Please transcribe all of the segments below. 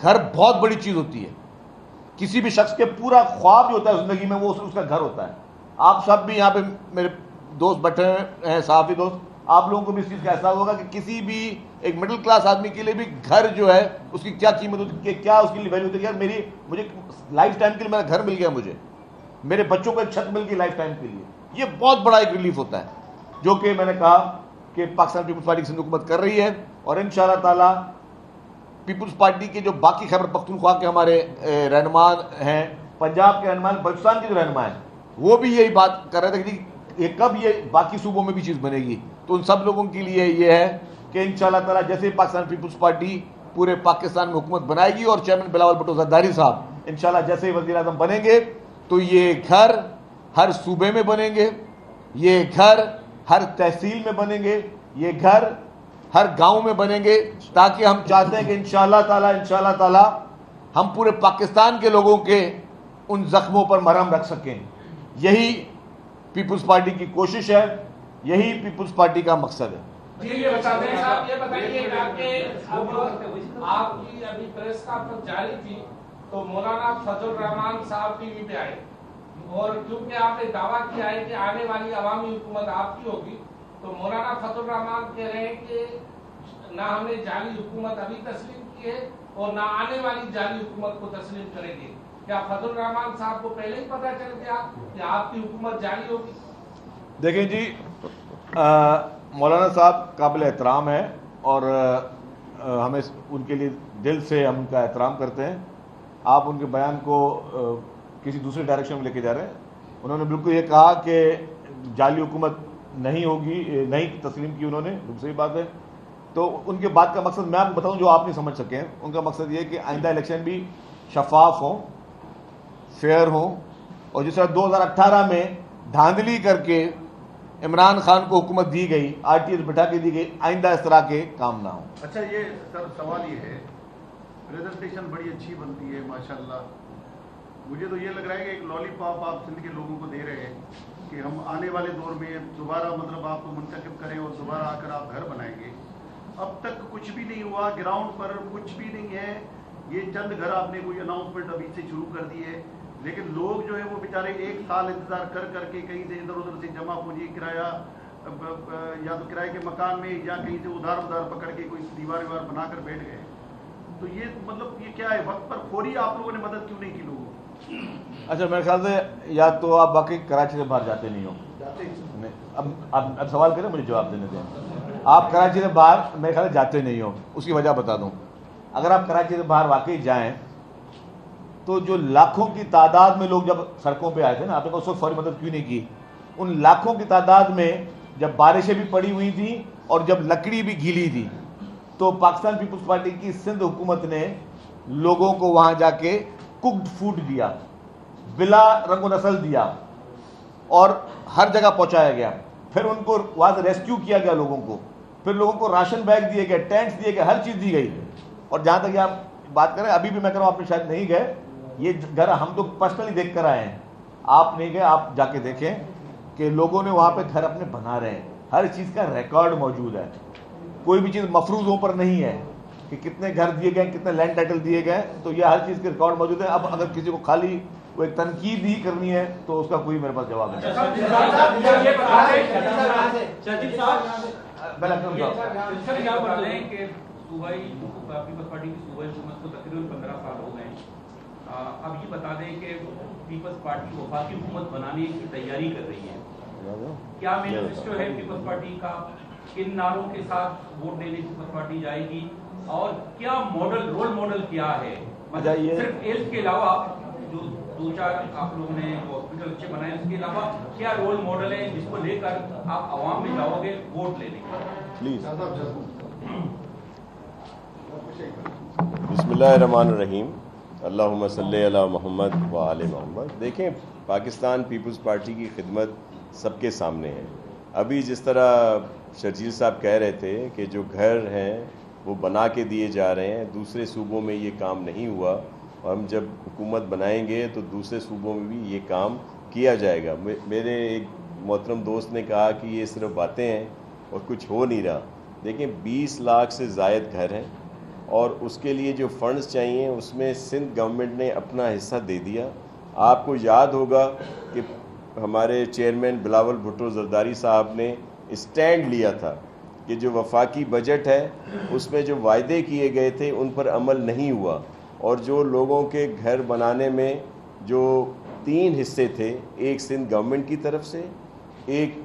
گھر بہت بڑی چیز ہوتی ہے. کسی بھی شخص کے پورا خواب جو ہوتا ہے زندگی میں وہ اس کا گھر ہوتا ہے. آپ سب بھی یہاں پہ میرے دوست بیٹھے ہیں, صحافی دوست, آپ لوگوں کو بھی اس چیز کا احساس ہوگا کہ کسی بھی ایک مڈل کلاس آدمی کے لیے بھی گھر جو ہے اس کی کیا قیمت ہوتی ہے, کیا اس کی ویلیو ہوتی ہے. یار مجھے لائف ٹائم کے لیے میرا گھر مل گیا, مجھے میرے بچوں کو ایک چھت مل گئی لائف ٹائم کے لیے. یہ بہت بڑا ایک ریلیف ہوتا ہے جو کہ میں نے کہا کہ پاکستان پیپلز پارٹی کی سندھ حکومت کر رہی ہے. اور انشاءاللہ تعالی پیپلز پارٹی کے جو باقی خیبر پختونخوا کے ہمارے رہنما ہیں, پنجاب کے رہنما, بلوچستان کے جو رہنما ہیں, وہ بھی یہی بات کر رہے تھے کہ کب یہ باقی صوبوں میں بھی چیز بنے گی. تو ان سب لوگوں کے لیے یہ ہے کہ انشاءاللہ تعالی جیسے پاکستان پیپلز پارٹی پورے پاکستان میں حکومت بنائے گی اور چیئرمین بلاول بھٹو زرداری صاحب انشاءاللہ جیسے ہی وزیر اعظم بنیں گے تو یہ گھر ہر صوبے میں بنیں گے, یہ گھر ہر تحصیل میں بنیں گے, یہ گھر ہر گاؤں میں بنیں گے, تاکہ ہم چاہتے ہیں کہ انشاءاللہ تعالی ہم پورے پاکستان کے لوگوں کے ان زخموں پر مرہم رکھ سکیں. یہی پیپلز پارٹی کی کوشش ہے, یہی پیپلز پارٹی کا مقصد ہے. جی یہ بتائیے صاحب, یہ بتائیے کہ اب آپ کی ابھی پریس کانفرنس جاری تھی تو مولانا فضل الرحمان صاحب ٹی وی پہ آئے اور کیونکہ آپ نے دعویٰ کیا ہے کہ آنے والی عوامی حکومت آپ کی ہوگی, تو مولانا فضل الرحمان کہہ رہے ہیں کہ نہ ہم نے جعلی حکومت ابھی تسلیم کی ہے اور نہ آنے والی جعلی حکومت کو تسلیم کریں گے. کیا فضل الرحمان صاحب کو پہلے ہی پتہ چل گیا کہ آپ کی حکومت جعلی ہوگی؟ دیکھیں جی, مولانا صاحب قابل احترام ہے اور ہمیں ان کے لیے دل سے ہم ان کا احترام کرتے ہیں. آپ ان کے بیان کو کسی دوسرے ڈائریکشن میں لے کے جا رہے ہیں. انہوں نے بالکل یہ کہا کہ جعلی حکومت نہیں ہوگی, نہیں تسلیم کی انہوں نے, صحیح بات ہے. تو ان کے بات کا مقصد میں آپ کو بتاؤں جو آپ نہیں سمجھ سکے ہیں. ان کا مقصد یہ ہے کہ آئندہ الیکشن بھی شفاف ہوں, فیئر ہوں, اور جس طرح 2018 میں دھاندلی کر کے عمران خان کو حکومت دی گئی, آر ٹی ایس بٹھا کے دی گئی, آئندہ اس طرح کے کام نہ ہوں. اچھا یہ سر سوال یہ ہے, پریزنٹیشن بڑی اچھی بنتی ہے ماشاءاللہ. مجھے تو یہ لگ رہا ہے کہ ایک لالی پاپ آپ سندھ کے لوگوں کو دے رہے ہیں کہ ہم آنے والے دور میں دوبارہ مطلب آپ کو منتخب کریں اور دوبارہ آ کر آپ گھر بنائیں گے. اب تک کچھ بھی نہیں ہوا, گراؤنڈ پر کچھ بھی نہیں ہے. یہ چند گھر آپ نے کوئی اناؤنسمنٹ ابھی سے شروع کر دی ہے, لیکن لوگ جو ہے وہ بیچارے 1 سال انتظار کر کے کہیں سے ادھر ادھر سے جمع پونجی کرایہ یا تو کرائے کے مکان میں یا کہیں سے ادھار پکڑ کے کوئی دیوار بنا کر بیٹھ گئے. تو یہ مطلب یہ کیا ہے, وقت پر فوری آپ لوگوں نے مدد کیوں نہیں کی لوگوں کو؟ اچھا میرے خیال سے یا تو آپ باقی کراچی سے باہر جاتے نہیں ہو. اب سوال کریں, مجھے جواب دینے دیں. آپ کراچی سے باہر میرے خیال سے جاتے نہیں ہو. اس کی وجہ بتا دوں. اگر آپ کراچی سے باہر واقعی جائیں تو جو لاکھوں کی تعداد میں لوگ جب سڑکوں پہ آئے تھے نا, آپ نے اس وقت فوری مدد کیوں نہیں کی؟ ان لاکھوں کی تعداد میں جب بارشیں بھی پڑی ہوئی تھیں اور جب لکڑی بھی گیلی تھی, تو پاکستان پیپلز پارٹی کی سندھ حکومت نے لوگوں کو وہاں جا کے کوکڈ فوڈ دیا, بلا رنگ و نسل دیا, اور ہر جگہ پہنچایا گیا. پھر ان کو وہاں سے ریسکیو کیا گیا لوگوں کو, پھر لوگوں کو راشن بیگ دیے گئے, ٹینٹس دیے گئے, ہر چیز دی گئی. اور جہاں تک آپ بات کریں, ابھی بھی میں کہہ رہا ہوں, آپ نے شاید نہیں گئے, یہ گھر ہم تو پرسنلی دیکھ کر آئے ہیں, آپ نہیں گئے, آپ جا کے دیکھیں کہ لوگوں نے وہاں پہ گھر اپنے بنا رہے ہیں. ہر چیز کا ریکارڈ موجود ہے, کوئی بھی چیز مفروضوں پر نہیں ہے کہ کتنے گھر دیے گئے, کتنے لینڈ ٹائٹل دیے گئے, تو یہ ہر چیز کے ریکارڈ موجود ہے. اب اگر کسی کو خالی وہ ایک تنقید ہی کرنی ہے تو اس کا کوئی میرے پاس جواب نہیں. صوبائی پیپلز پارٹی کی صوبائی حکومت کو تقریباً 15 سال ہو گئے. اب یہ بتا دیں کہ پیپلز پارٹی وفاقی حکومت بنانے کی تیاری کر رہی ہے. کیا مینیفیسٹو ہے پیپلز پارٹی کا؟ کن نعروں کے ساتھ ووٹ دینے پیپلز پارٹی جائے گی؟ اور کیا ماڈل, رول ماڈل کیا ہے؟ مطلب صرف ایلس کے علاوہ جو 2-4 آپ لوگوں نے ہاسپٹل اچھے بنائے, اس کے علاوہ کیا رول ماڈل ہے جس کو لے کر آپ عوام میں جاؤ گے ووٹ لینے کا؟ پلیز. بسم اللہ الرحمن الرحیم. اللہم صلی علی محمد و آل محمد. دیکھیں, پاکستان پیپلز پارٹی کی خدمت سب کے سامنے ہے. ابھی جس طرح شرجیل صاحب کہہ رہے تھے کہ جو گھر ہیں وہ بنا کے دیے جا رہے ہیں, دوسرے صوبوں میں یہ کام نہیں ہوا, اور ہم جب حکومت بنائیں گے تو دوسرے صوبوں میں بھی یہ کام کیا جائے گا. میرے ایک محترم دوست نے کہا کہ یہ صرف باتیں ہیں اور کچھ ہو نہیں رہا. دیکھیں 20 لاکھ سے زائد گھر ہیں اور اس کے لیے جو فنڈز چاہیے اس میں سندھ گورنمنٹ نے اپنا حصہ دے دیا. آپ کو یاد ہوگا کہ ہمارے چیئرمین بلاول بھٹو زرداری صاحب نے اسٹینڈ لیا تھا کہ جو وفاقی بجٹ ہے اس میں جو وعدے کیے گئے تھے ان پر عمل نہیں ہوا, اور جو لوگوں کے گھر بنانے میں جو 3 حصے تھے, ایک سندھ گورنمنٹ کی طرف سے, ایک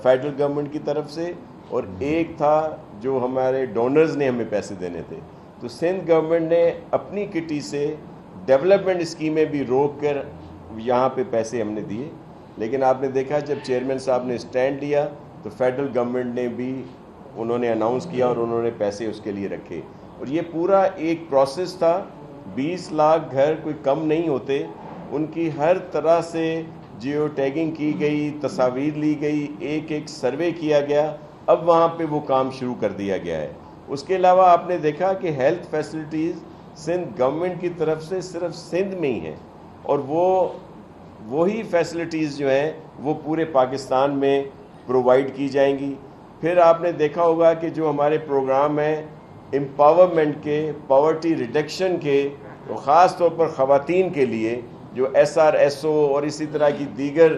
فیڈرل گورنمنٹ کی طرف سے, اور ایک تھا جو ہمارے ڈونرز نے ہمیں پیسے دینے تھے. تو سندھ گورنمنٹ نے اپنی کٹی سے ڈیولپمنٹ اسکیمیں بھی روک کر یہاں پہ پیسے ہم نے دیے. لیکن آپ نے دیکھا جب چیئرمین صاحب نے اسٹینڈ لیا تو فیڈرل گورنمنٹ نے بھی انہوں نے اناؤنس کیا اور انہوں نے پیسے اس کے لیے رکھے. اور یہ پورا ایک پروسیس تھا. 20 لاکھ گھر کوئی کم نہیں ہوتے, ان کی ہر طرح سے جیو ٹیگنگ کی گئی, تصاویر لی گئی, ایک ایک سروے کیا گیا. اب وہاں پہ وہ کام شروع کر دیا گیا ہے. اس کے علاوہ آپ نے دیکھا کہ ہیلتھ فیسلٹیز سندھ گورنمنٹ کی طرف سے صرف سندھ میں ہی ہیں, اور وہی فیسلٹیز جو ہیں وہ پورے پاکستان میں پرووائڈ کی جائیں گی. پھر آپ نے دیکھا ہوگا کہ جو ہمارے پروگرام ہیں امپاورمنٹ کے, پاورٹی ریڈکشن کے, تو خاص طور پر خواتین کے لیے جو SRSO اور اسی طرح کی دیگر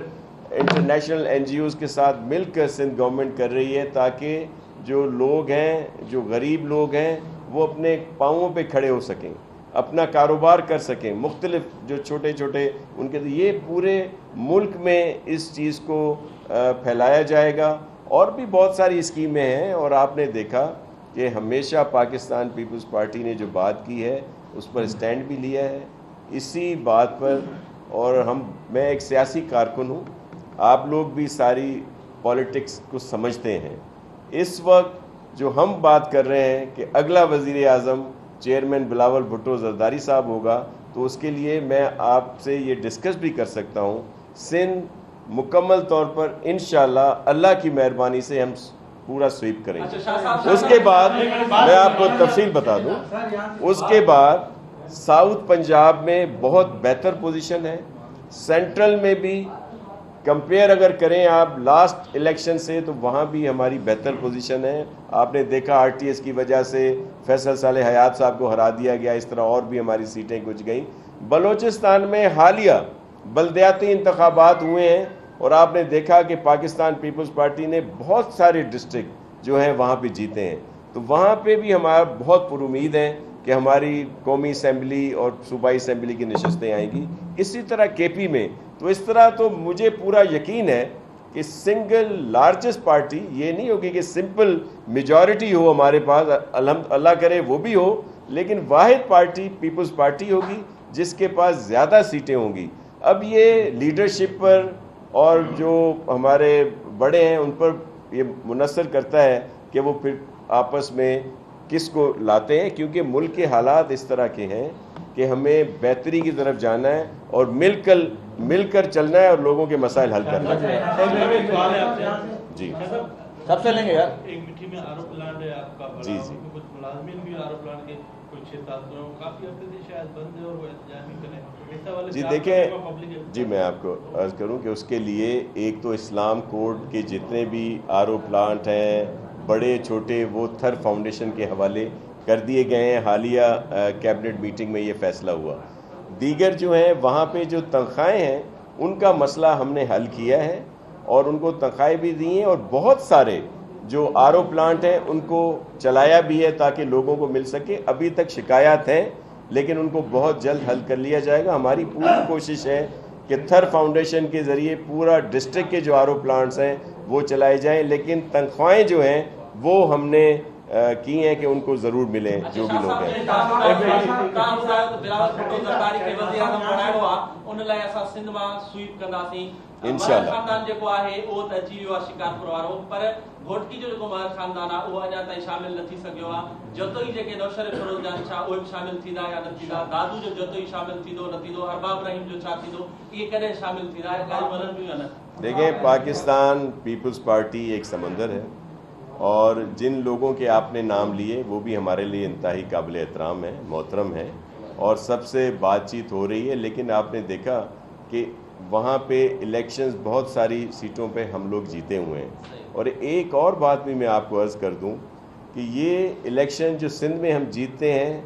انٹرنیشنل NGOs کے ساتھ مل کر سندھ گورنمنٹ کر رہی ہے, تاکہ جو لوگ ہیں, جو غریب لوگ ہیں, وہ اپنے پاؤں پہ کھڑے ہو سکیں, اپنا کاروبار کر سکیں. مختلف جو چھوٹے چھوٹے ان کے, یہ پورے ملک میں اس چیز کو پھیلایا جائے گا. اور بھی بہت ساری اسکیمیں ہیں, اور آپ نے دیکھا کہ ہمیشہ پاکستان پیپلز پارٹی نے جو بات کی ہے اس پر اسٹینڈ بھی لیا ہے اسی بات پر. اور میں ایک سیاسی کارکن ہوں, آپ لوگ بھی ساری پولیٹکس کو سمجھتے ہیں. اس وقت جو ہم بات کر رہے ہیں کہ اگلا وزیر اعظم چیئرمین بلاول بھٹو زرداری صاحب ہوگا, تو اس کے لیے میں آپ سے یہ ڈسکس بھی کر سکتا ہوں. سندھ مکمل طور پر انشاءاللہ اللہ کی مہربانی سے ہم پورا سویپ کریں گے. اس کے بعد میں آپ کو تفصیل بتا دوں, اس کے بعد ساؤتھ پنجاب میں بہت بہتر پوزیشن ہے. سینٹرل میں بھی کمپیئر اگر کریں آپ لاسٹ الیکشن سے, تو وہاں بھی ہماری بہتر پوزیشن ہے. آپ نے دیکھا RTS کی وجہ سے فیصل صالح حیات صاحب کو ہرا دیا گیا, اس طرح اور بھی ہماری سیٹیں کچھ گئیں. بلوچستان میں حالیہ بلدیاتی انتخابات ہوئے ہیں, اور آپ نے دیکھا کہ پاکستان پیپلز پارٹی نے بہت سارے ڈسٹرکٹ جو ہیں وہاں پہ جیتے ہیں. تو وہاں پہ بھی ہمارا بہت پر امید ہیں کہ ہماری قومی اسمبلی اور صوبائی اسمبلی کی نشستیں آئیں گی. اسی طرح KP میں. تو اس طرح تو مجھے پورا یقین ہے کہ سنگل لارجسٹ پارٹی یہ نہیں ہوگی کہ سمپل میجورٹی ہو ہمارے پاس, اللہ کرے وہ بھی ہو, لیکن واحد پارٹی پیپلز پارٹی ہوگی جس کے پاس زیادہ سیٹیں ہوں گی. اب یہ لیڈرشپ پر اور جو ہمارے بڑے ہیں ان پر یہ منحصر کرتا ہے کہ وہ پھر آپس میں کس کو لاتے ہیں, کیونکہ ملک کے حالات اس طرح کے ہیں کہ ہمیں بہتری کی طرف جانا ہے اور مل کر چلنا ہے اور لوگوں کے مسائل حل کرنا ہے. جی سب سے لیں گے یار. ایک مٹھی میں آرو پلانٹ ہے آپ کا, جی کچھ ملازمین بھی آرو پلانٹ کے کچھ 6-7 کافی ہفتے سے شاید بند ہے اور وہ احتجاج بھی کریں. جی دیکھیں, جی میں آپ کو عرض کروں کہ اس کے لیے ایک تو اسلام کوڈ کے جتنے بھی آرو پلانٹ ہیں بڑے چھوٹے, وہ تھر فاؤنڈیشن کے حوالے کر دیے گئے ہیں. حالیہ کیبنٹ میٹنگ میں یہ فیصلہ ہوا. دیگر جو ہیں وہاں پہ جو تنخواہیں ہیں ان کا مسئلہ ہم نے حل کیا ہے اور ان کو تنخواہیں بھی دی ہیں, اور بہت سارے جو آرو پلانٹ ہیں ان کو چلایا بھی ہے تاکہ لوگوں کو مل سکے. ابھی تک شکایات ہیں لیکن ان کو بہت جلد حل کر لیا جائے گا. ہماری پوری کوشش ہے کہ تھر فاؤنڈیشن کے ذریعے پورا ڈسٹرکٹ کے جو آرو پلانٹس ہیں وہ چلائے جائیں, لیکن تنخواہیں جو ہیں وہ ہم نے کی ہیں کہ ان کو ضرور ملیں جو بھی لوگ ہیں. انشاءاللہ خاندان جو ہے وہ اچھی ویو شکارپور وارو, پر گھوٹکی جو مہر خاندان ہے وہ اجا تائیں شامل نہ تھی سگیو ہے. جتوئی جے نوشر فیروز جان شاہ وہ شامل تھیدا یا نہ تھیدا, دادو جو جتوئی شامل تھیدو نہ تھیدو, ارباب رحیم جو چھا تھیدو, یہ کدے شامل تھیدا ہے کائی ورن بھی نہ. دیکھیں, پاکستان پیپلز پارٹی ایک سمندر ہے, اور جن لوگوں کے آپ نے نام لیے وہ بھی ہمارے لیے انتہائی قابل احترام ہیں, محترم ہیں, اور سب سے بات چیت ہو رہی ہے. لیکن آپ نے دیکھا کہ وہاں پہ الیکشنز بہت ساری سیٹوں پہ ہم لوگ جیتے ہوئے ہیں. اور ایک اور بات بھی میں آپ کو عرض کر دوں کہ یہ الیکشن جو سندھ میں ہم جیتتے ہیں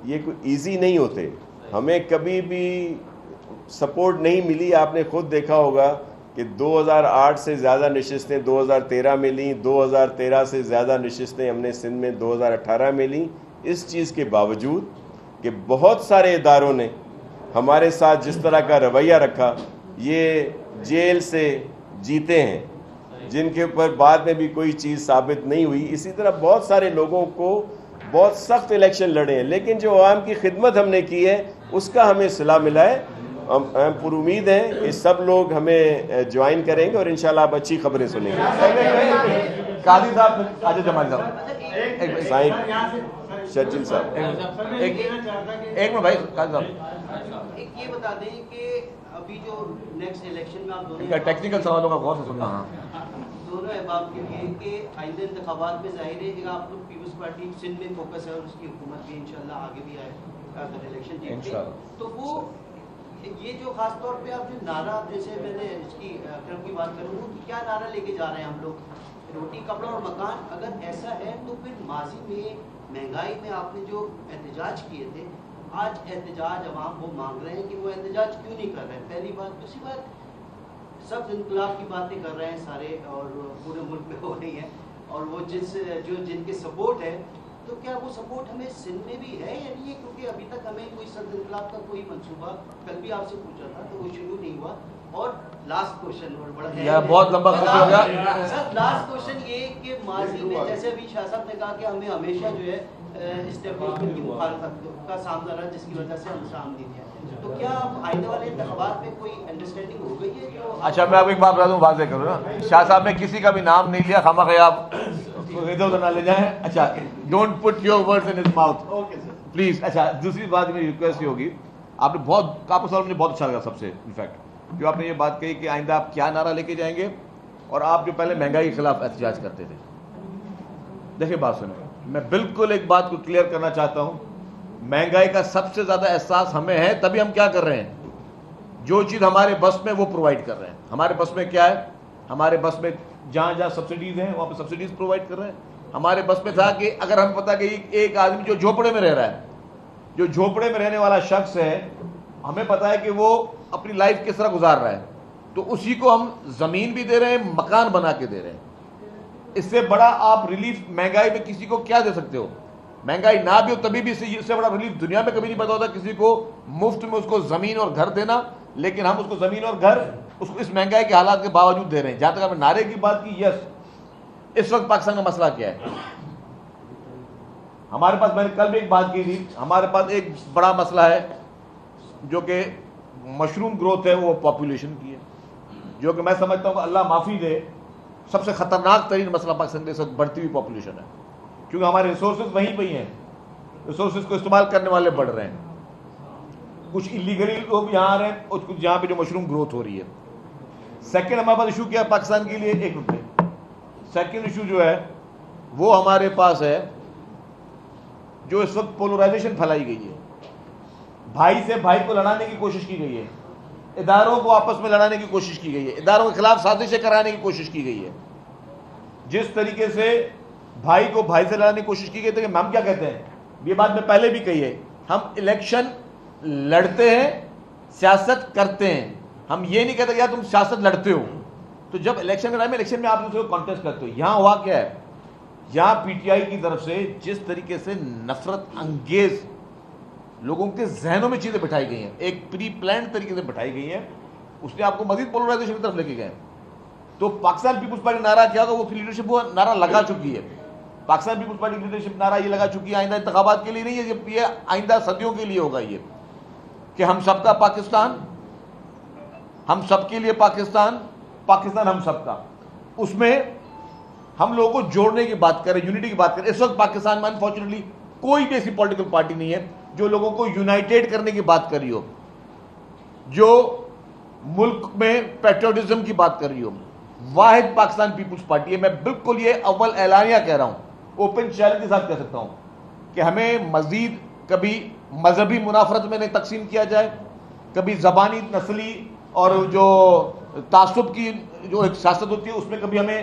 یہ کوئی ایزی نہیں ہوتے. ہمیں کبھی بھی سپورٹ نہیں ملی. آپ نے خود دیکھا ہوگا کہ 2008 سے زیادہ نشستیں 2013 میں لیں, 2013 سے زیادہ نشستیں ہم نے سندھ میں 2018 میں لیں. اس چیز کے باوجود کہ بہت سارے اداروں نے ہمارے ساتھ جس طرح کا رویہ رکھا, یہ جیل سے جیتے ہیں جن کے اوپر بعد میں بھی کوئی چیز ثابت نہیں ہوئی. اسی طرح بہت سارے لوگوں کو بہت سخت الیکشن لڑے ہیں, لیکن جو عوام کی خدمت ہم نے کی ہے اس کا ہمیں صلہ ملا ہے. ہم پر امید ہیں کہ سب لوگ ہمیں جوائن کریں گے اور انشاءاللہ آپ اچھی خبریں سنیں گے. قاضی صاحب, قاضی جمال صاحب, سائن شرجیل صاحب, ایک منٹ بھائی, قاضی صاحب ایک یہ بتا دیں کہ ابھی جو نیکسٹ الیکشن میں آپ دونوں ٹیکنیکل سوالوں کا غور سے سننا. دونوں احباب کے لیے کہ آئندہ انتخابات میں ظاہر ہے کہ آپ لوگ پیپلز پارٹی سندھ میں فوکس ہے اور اس کی حکومت بھی انشاءاللہ آگے بھی آئے اگر الیکشن جیتے ہیں, تو وہ یہ جو خاص طور پہ آپ جو نعرہ, جیسے میں نے اس کی کرم کی بات کروں کہ کیا نعرہ لے کے جا رہے ہیں ہم لوگ, روٹی کپڑا اور مکان. اگر ایسا ہے تو پھر ماضی میں مہنگائی میں آپ نے جو احتجاج کیے تھے, آج احتجاج عوام وہ مانگ رہے ہیں کہ وہ احتجاج کیوں نہیں کر رہے ہیں. پہلی بات. دوسری بات, سب انقلاب کی باتیں کر رہے ہیں سارے اور پورے ملک میں ہو رہی ہیں, اور وہ جن کے سپورٹ ہے, تو کیا وہ سپورٹ ہمیں سندھ میں بھی ہے یا نہیں ہے؟ کیونکہ ابھی تک ہمیں کوئی سخت انقلاب کا کوئی منصوبہ, کل بھی آپ سے پوچھا تھا تو وہ شروع نہیں ہوا. اور لاسٹ کوشچن, اور بڑا بہت لمبا ہو گیا سر, لاسٹ کوشچن یہ کہ ماضی میں جیسے ابھی شاہ صاحب نے کہا کہ ہمیں ہمیشہ جو ہے اسٹیبلشمنٹ کی مخالفت کا سامنا رہا, جس کی وجہ سے ہم سام نہیں دیا, تو کیا آئندہ والے انتخابات میں کوئی انڈرسٹینڈنگ ہو گئی ہے جو؟ اچھا, میں آپ ایک بات بتا دوں, واضح کروں نا, شاہ صاحب نے کسی کا بھی نام نہیں لیا, خواہ آپ ادھر ادھر نہ لے جائیں. اچھا, don't put your words in his mouth please. اچھا, دوسری بات میری ریکویسٹ یہ ہوگی, آپ نے بہت کاپو صاحب نے بہت اچھا لگا سب سے, انفیکٹ جو آپ نے یہ بات کہی کہ آئندہ آپ کیا نعرہ لے کے جائیں گے, اور آپ جو پہلے مہنگائی کے خلاف احتجاج کرتے تھے. دیکھیں بات سنیں, میں بالکل ایک بات کو کلیئر کرنا چاہتا ہوں, مہنگائی کا سب سے زیادہ احساس ہمیں ہے, تبھی ہم کیا کر رہے ہیں, جو چیز ہمارے بس میں وہ پرووائڈ کر رہے ہیں. ہمارے بس میں کیا ہے, ہمارے بس میں جہاں جہاں سبسڈیز ہیں وہاں پہ سبسڈیز پرووائڈ کر رہے ہیں. ہمارے بس میں تھا کہ اگر ہمیں پتا کہ ایک آدمی جو جھوپڑے میں رہ رہا ہے, جو جھوپڑے میں رہنے والا شخص ہے, ہمیں پتا ہے کہ وہ اپنی لائف کس طرح گزار رہا ہے, تو اسی کو ہم زمین بھی دے رہے ہیں, مکان بنا کے دے رہے ہیں. اس سے بڑا آپ ریلیف مہنگائی میں کسی کو کیا دے سکتے ہو؟ مہنگائی نہ بھی ہو تبھی بھی اس سے بڑا ریلیف دنیا میں کبھی نہیں پتا ہوتا کسی کو مفت میں اس کو زمین اور گھر دینا, لیکن ہم اس کو زمین اور گھر اس کو اس مہنگائی کے حالات کے باوجود دے رہے ہیں. جہاں تک ہم نے نعرے کی بات کی, یس, اس وقت پاکستان کا مسئلہ کیا ہے, ہمارے پاس, میں نے کل بھی ایک بات کی تھی, ہمارے پاس ایک بڑا مسئلہ ہے جو کہ مشروم گروتھ ہے, وہ پاپولیشن کی ہے, جو کہ میں سمجھتا ہوں کہ اللہ معافی دے سب سے خطرناک ترین مسئلہ پاکستان کے ساتھ بڑھتی ہوئی پاپولیشن ہے, کیونکہ ہمارے ریسورسز وہیں پہ ہی ہیں, ریسورسز کو استعمال کرنے والے بڑھ رہے ہیں, کچھ ایلیگلی لوگ یہاں آ رہے ہیں اور کچھ یہاں پہ جو مشروم گروتھ ہو رہی ہے. سیکنڈ ہمارے پاس ایشو کیا ہے پاکستان کے لیے, ایک منٹ, سیکنڈ ایشو جو ہے وہ ہمارے پاس ہے جو اس وقت پولرائزیشن پھیلائی گئی ہے, بھائی سے بھائی کو لڑانے کی کوشش کی گئی ہے, اداروں کو آپس میں لڑانے کی کوشش کی گئی ہے, اداروں کے خلاف سازشیں کرانے کی کوشش کی گئی ہے. جس طریقے سے بھائی کو بھائی سے لڑانے کی کوشش کی گئی تھی, کہ ہم کیا کہتے ہیں, یہ بات میں پہلے بھی کہی ہے, ہم الیکشن لڑتے ہیں, سیاست کرتے ہیں. ہم یہ نہیں کہتے کہ یار تم سیاست لڑتے ہو, تو جب الیکشن کے ٹائم میں الیکشن میں آپ دوسرے کو کانٹیسٹ کرتے ہو. یہاں ہوا کیا ہے, یہاں پی ٹی آئی کی طرف سے جس طریقے سے نفرت انگیز لوگوں کے ذہنوں میں چیزیں بٹھائی گئی ہیں, ایک پری پلانڈ طریقے سے بٹھائی گئی ہیں, اس نے آپ کو مزید پولرائزیشن کی طرف لے کے گئے. تو پاکستان پیپلز پارٹی نعرہ کیا ہوگا, وہ لیڈرشپ وہ نعرہ لگا چکی ہے. پاکستان پیپلز پارٹی لیڈرشپ نعرہ یہ لگا چکی ہے, آئندہ انتخابات کے لیے نہیں ہے, یہ آئندہ صدیوں کے لیے ہوگا, یہ کہ ہم سب کا پاکستان, ہم سب کے لیے پاکستان, پاکستان ہم سب کا. اس میں ہم لوگوں کو جوڑنے کی بات کریں, یونٹی کی بات کریں. اس وقت پاکستان میں انفارچونیٹلی کوئی بھی ایسی پولیٹیکل پارٹی نہیں ہے جو لوگوں کو یونائٹیڈ کرنے کی بات کر رہی ہو, جو ملک میں پیٹریوٹزم کی بات کر رہی ہو. واحد پاکستان پیپلز پارٹی ہے. میں بالکل یہ اول اعلانیہ کہہ رہا ہوں, اوپن چیلنج کے ساتھ کہہ سکتا ہوں کہ ہمیں مزید کبھی مذہبی منافرت میں نہیں تقسیم کیا جائے, کبھی زبانی, نسلی اور جو تعصب کی جو ایک سیاست ہوتی ہے اس میں کبھی ہمیں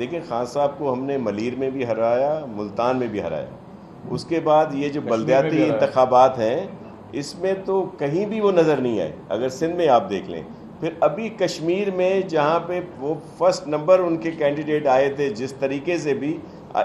دیکھیں خان صاحب کو ہم نے ملیر میں بھی ہرایا, ملتان میں بھی ہرایا, اس کے بعد یہ جو بلدیاتی انتخابات ہیں اس میں تو کہیں بھی وہ نظر نہیں آئے. اگر سندھ میں آپ دیکھ لیں, پھر ابھی کشمیر میں جہاں پہ وہ فرسٹ نمبر ان کے کینڈیڈیٹ آئے تھے جس طریقے سے بھی,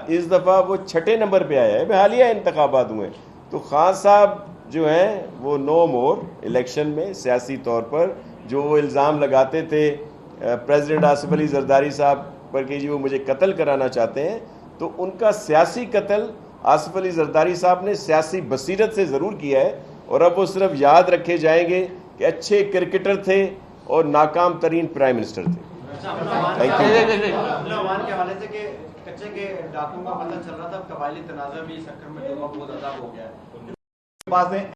اس دفعہ وہ چھٹے نمبر پہ آیا ہے. حالیہ انتخابات ہوئے, تو خان صاحب جو ہیں وہ نو مور الیکشن میں. سیاسی طور پر جو وہ الزام لگاتے تھے پریزیڈنٹ آصف علی زرداری صاحب پر کہ جی وہ مجھے قتل کرانا چاہتے ہیں, تو ان کا سیاسی قتل آصف علی زرداری صاحب نے سیاسی بصیرت سے ضرور کیا ہے, اور اب وہ صرف یاد رکھے جائیں گے کہ اچھے کرکٹر تھے اور ناکام ترین پرائم منسٹر تھے. Thank you. عوان کے حوالے سے کہ کچے کے ڈاکوں کا پتہ چل رہا تھا, قبائلی تنازع بھی اس چکر میں بہت زیادہ ہو گیا ہے.